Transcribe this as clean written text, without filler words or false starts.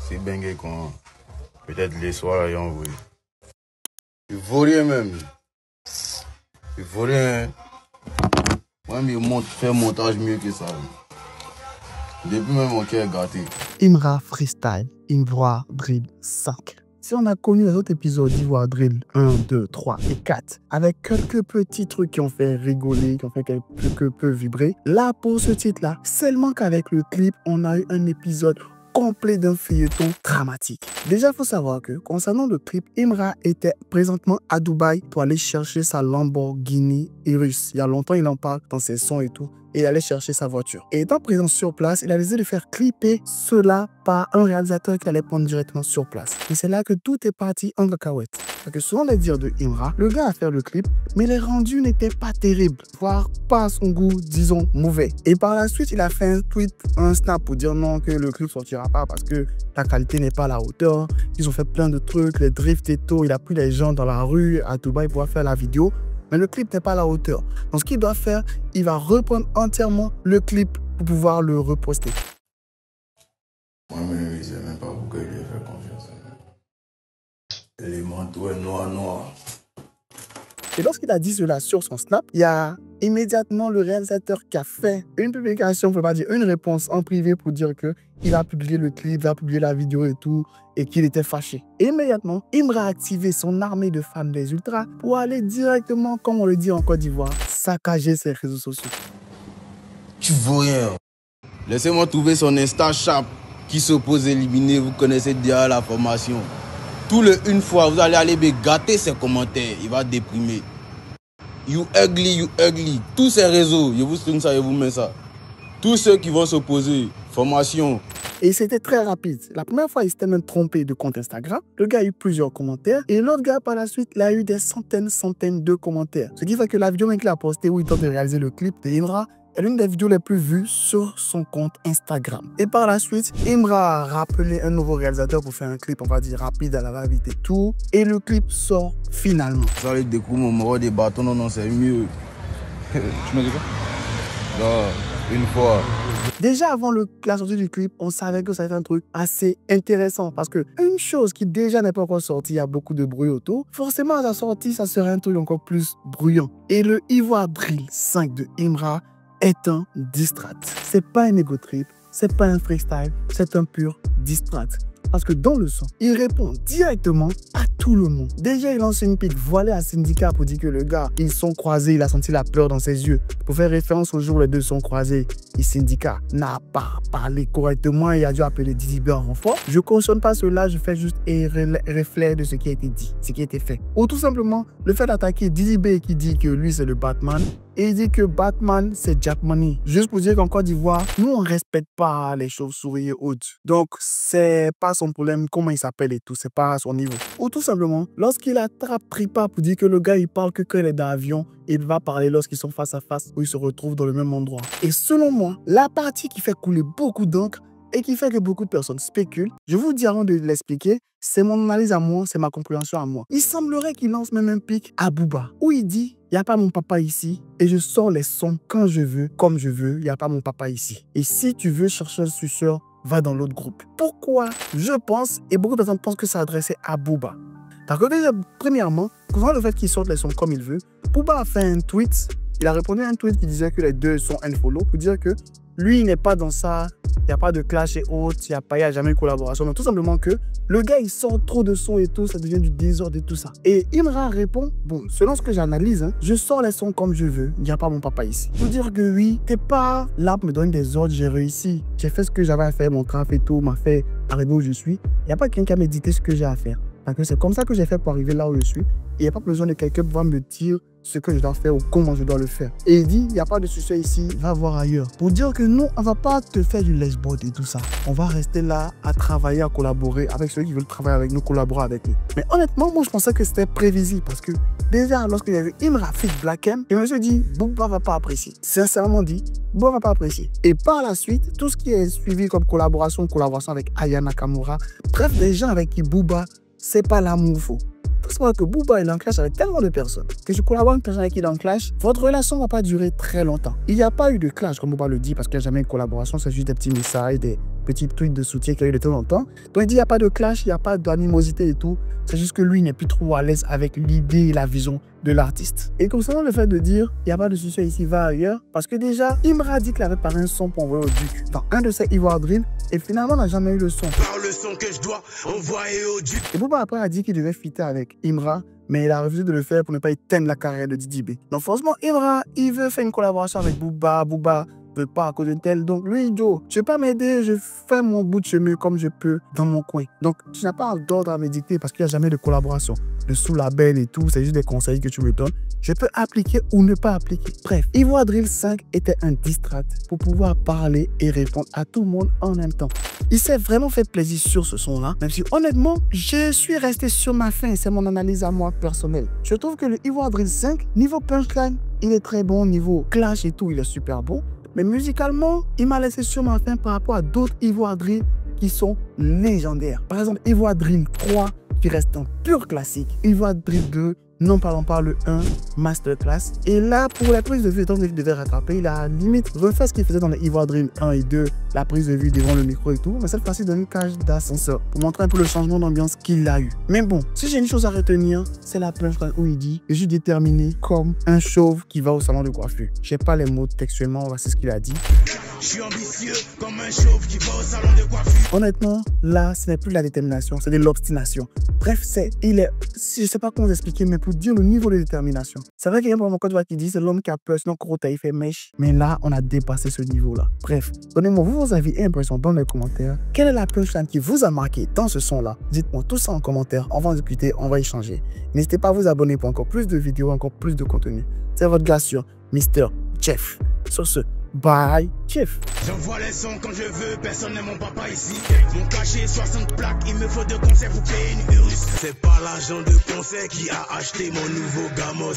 C'est bengé quand peut-être les soirs, ils ont envoyé. Il vaut rien même. Il vaut rien. Moi, il fait un montage mieux que ça. Depuis même mon cœur est gâté. Imra Freestyle, Ivoire Drill 5. Si on a connu les autres épisodes d'Ivoire Drill 1, 2, 3 et 4, avec quelques petits trucs qui ont fait rigoler, qui ont fait quelque peu vibrer, là, pour ce titre-là, seulement qu'avec le clip, on a eu un épisode complet d'un feuilleton dramatique. Déjà, il faut savoir que, concernant le clip, Imra était présentement à Dubaï pour aller chercher sa Lamborghini Urus. Il y a longtemps, il en parle dans ses sons et tout. Et il allait chercher sa voiture. Et étant présent sur place, il a décidé de faire clipper cela par un réalisateur qui allait prendre directement sur place. Et c'est là que tout est parti en cacahuète. Parce que selon les dires de Imra, le gars a fait le clip, mais les rendus n'étaient pas terribles, voire pas à son goût, disons, mauvais. Et par la suite, il a fait un tweet, un snap pour dire non, que le clip sortira pas parce que la qualité n'est pas à la hauteur. Ils ont fait plein de trucs, les drifts et tout. Il a pris les gens dans la rue à Dubaï pour faire la vidéo. Mais le clip n'est pas à la hauteur. Donc, ce qu'il doit faire, il va reprendre entièrement le clip pour pouvoir le reposter. Moi, mais je ne sais même pas pourquoi il lui a fait confiance. Les manteaux noirs. Et lorsqu'il a dit cela sur son snap, il y a immédiatement le réalisateur qui a fait une publication, on peut pas dire une réponse en privé pour dire que il a publié le clip, il a publié la vidéo et tout, et qu'il était fâché. Et immédiatement, Imra a activé son armée de fans des ultras pour aller directement, comme on le dit en Côte d'Ivoire, saccager ses réseaux sociaux. Tu vaux rien. Laissez-moi trouver son Insta Sharp qui s'oppose éliminer. Vous connaissez déjà la formation. Tout le une fois, vous allez aller gâter ses commentaires. Il va déprimer. You ugly. Tous ces réseaux, je vous string ça, je vous mets ça. Tous ceux qui vont s'opposer, formation. Et c'était très rapide. La première fois, il s'était même trompé de compte Instagram. Le gars a eu plusieurs commentaires. Et l'autre gars, par la suite, il a eu des centaines de commentaires. Ce qui fait que la vidéo qu'il a postée où il tente de réaliser le clip de Imra est l'une des vidéos les plus vues sur son compte Instagram. Et par la suite, Imra a rappelé un nouveau réalisateur pour faire un clip, on va dire, rapide à la va-vite et tout. Et le clip sort finalement. Ça, les découvre mon mort des bâtons, non, c'est mieux. Tu me dis quoi? Non, une fois. Déjà avant la sortie du clip, on savait que ça allait être un truc assez intéressant parce que une chose qui déjà n'est pas encore sortie, il y a beaucoup de bruit autour, forcément à sa sortie, ça serait un truc encore plus bruyant. Et le Ivoire Drill 5 de Imra est un distrat. C'est pas un ego trip, c'est pas un freestyle, c'est un pur distrat. Parce que dans le son, il répond directement à tout le monde. Déjà, il lance une pique voilée à Syndicat pour dire que le gars, ils sont croisés, il a senti la peur dans ses yeux. Pour faire référence au jour où les deux sont croisés, et Syndicat n'a pas parlé correctement, il a dû appeler Didi B en renfort. Je ne cautionne pas cela, je fais juste un reflet de ce qui a été dit, ce qui a été fait. Ou tout simplement, le fait d'attaquer Didi B qui dit que lui, c'est le Batman, et il dit que Batman, c'est Jack Money. Juste pour dire qu'en Côte d'Ivoire, nous, on ne respecte pas les chauves-souris hautes. Donc, c'est pas son problème, comment il s'appelle et tout, c'est pas à son niveau. Ou tout simplement, lorsqu'il attrape Tripa pour dire que le gars, il parle que quand il est dans l'avion, il va parler lorsqu'ils sont face à face, où ils se retrouvent dans le même endroit. Et selon moi, la partie qui fait couler beaucoup d'encre, et qui fait que beaucoup de personnes spéculent, je vous dis avant de l'expliquer, c'est mon analyse à moi, c'est ma compréhension à moi. Il semblerait qu'il lance même un pic à Booba, où il dit, il n'y a pas mon papa ici, et je sors les sons quand je veux, comme je veux, il n'y a pas mon papa ici. Et si tu veux chercher un suceur, va dans l'autre groupe. Pourquoi? Je pense, et beaucoup de personnes pensent que ça adressé à Booba. Parce que déjà, premièrement, concernant le fait qu'il sorte les sons comme il veut, Booba a fait un tweet, il a répondu à un tweet qui disait que les deux sont unfollow, pour dire que lui, il n'est pas dans ça, il n'y a pas de clash et autres, il n'y a jamais de collaboration. Mais tout simplement que le gars, il sort trop de sons et tout, ça devient du désordre et tout ça. Et Imra répond, bon, selon ce que j'analyse, je sors les sons comme je veux, il n'y a pas mon papa ici. Pour dire que oui, t'es pas là pour me donner des ordres, j'ai réussi. J'ai fait ce que j'avais à faire, mon craft et tout m'a fait arriver où je suis. Il n'y a pas quelqu'un qui a médité ce que j'ai à faire. Parce que c'est comme ça que j'ai fait pour arriver là où je suis. Il n'y a pas besoin de quelqu'un pour me dire ce que je dois faire ou comment je dois le faire. Et il dit, il n'y a pas de succès ici, va voir ailleurs. Pour dire que nous, on ne va pas te faire du lashboard et tout ça. On va rester là à travailler, à collaborer avec ceux qui veulent travailler avec nous, collaborer avec nous. Mais honnêtement, moi, je pensais que c'était prévisible parce que déjà, lorsque j'ai vu Imra fit Black M, je me suis dit, Booba ne va pas apprécier. Sincèrement dit, Booba ne va pas apprécier. Et par la suite, tout ce qui est suivi comme collaboration avec Aya Nakamura, bref, des gens avec qui Booba, c'est pas l'amour faux. Il faut savoir que Booba est en clash avec tellement de personnes que je collabore avec quelqu'un avec qui il est en clash, votre relation ne va pas durer très longtemps. Il n'y a pas eu de clash, comme Booba le dit, parce qu'il n'y a jamais eu de collaboration, c'est juste des petits messages, des petits tweets de soutien qu'il y a eu de temps en temps. Donc il dit il n'y a pas de clash, il n'y a pas d'animosité et tout. C'est juste que lui n'est plus trop à l'aise avec l'idée et la vision de l'artiste. Et concernant le fait de dire il n'y a pas de soutien ici, va ailleurs, parce que déjà, Imra a dit qu'il avait parlé un son pour envoyer au Duc dans un de ses Ivoire Drill et finalement on n'a jamais eu le son. Par le son que je dois envoyer au Duc. Et Booba après a dit qu'il devait fitter avec Imra, mais il a refusé de le faire pour ne pas éteindre la carrière de Didi B. Donc forcément, Imra, il veut faire une collaboration avec Booba. Booba veut pas à cause de tel. Donc lui, Joe, tu veux pas m'aider, je fais mon bout de chemin comme je peux dans mon coin. Donc tu n'as pas d'ordre à me dicter parce qu'il n'y a jamais de collaboration. De sous-label et tout, c'est juste des conseils que tu me donnes. Je peux appliquer ou ne pas appliquer. Bref, Ivoire Drill 5 était un distrat pour pouvoir parler et répondre à tout le monde en même temps. Il s'est vraiment fait plaisir sur ce son-là, même si honnêtement, je suis resté sur ma faim. C'est mon analyse à moi personnelle. Je trouve que le Ivoire Drill 5, niveau punchline, il est très bon. Niveau clash et tout, il est super bon. Mais musicalement, il m'a laissé sur ma faim par rapport à d'autres Ivoire Drill qui sont légendaires. Par exemple, Ivoire Drill 3, qui reste un pur classique. Ivoire Drill 2, n'en parlons pas, le 1, Masterclass. Et là, pour la prise de vue, étant donné qu'il devait rattraper, il a limite refait ce qu'il faisait dans les Ivoire Drill 1 et 2, la prise de vue devant le micro et tout, mais cette fois-ci dans une cage d'ascenseur, pour montrer un peu le changement d'ambiance qu'il a eu. Mais bon, si j'ai une chose à retenir, c'est la punchline où il dit « Je suis déterminé comme un chauve qui va au salon de coiffure ». J'ai pas les mots textuellement, voici ce qu'il a dit. Je suis ambitieux comme un chauve qui va au salon de coiffure. Honnêtement, là, ce n'est plus de la détermination, c'est de l'obstination. Bref, je sais pas comment vous expliquer, mais pour dire le niveau de détermination. C'est vrai qu'il y a un moment qui dit c'est l'homme qui a peur, sinon Krota il fait mèche. Mais là, on a dépassé ce niveau-là. Bref, donnez-moi vos avis et impressions dans les commentaires. Quelle est la punchline qui vous a marqué dans ce son-là? Dites-moi tout ça en commentaire, on va en discuter, on va échanger. N'hésitez pas à vous abonner pour encore plus de vidéos, encore plus de contenu. C'est votre gars sur Mr. Jeff. Sur ce, bye, Jeff. J'envoie les sons quand je veux, personne n'est mon papa ici. Mon cachet 60 plaques, il me faut 2 concerts pour payer une Urus. C'est pas l'argent de concert qui a acheté mon nouveau gamos.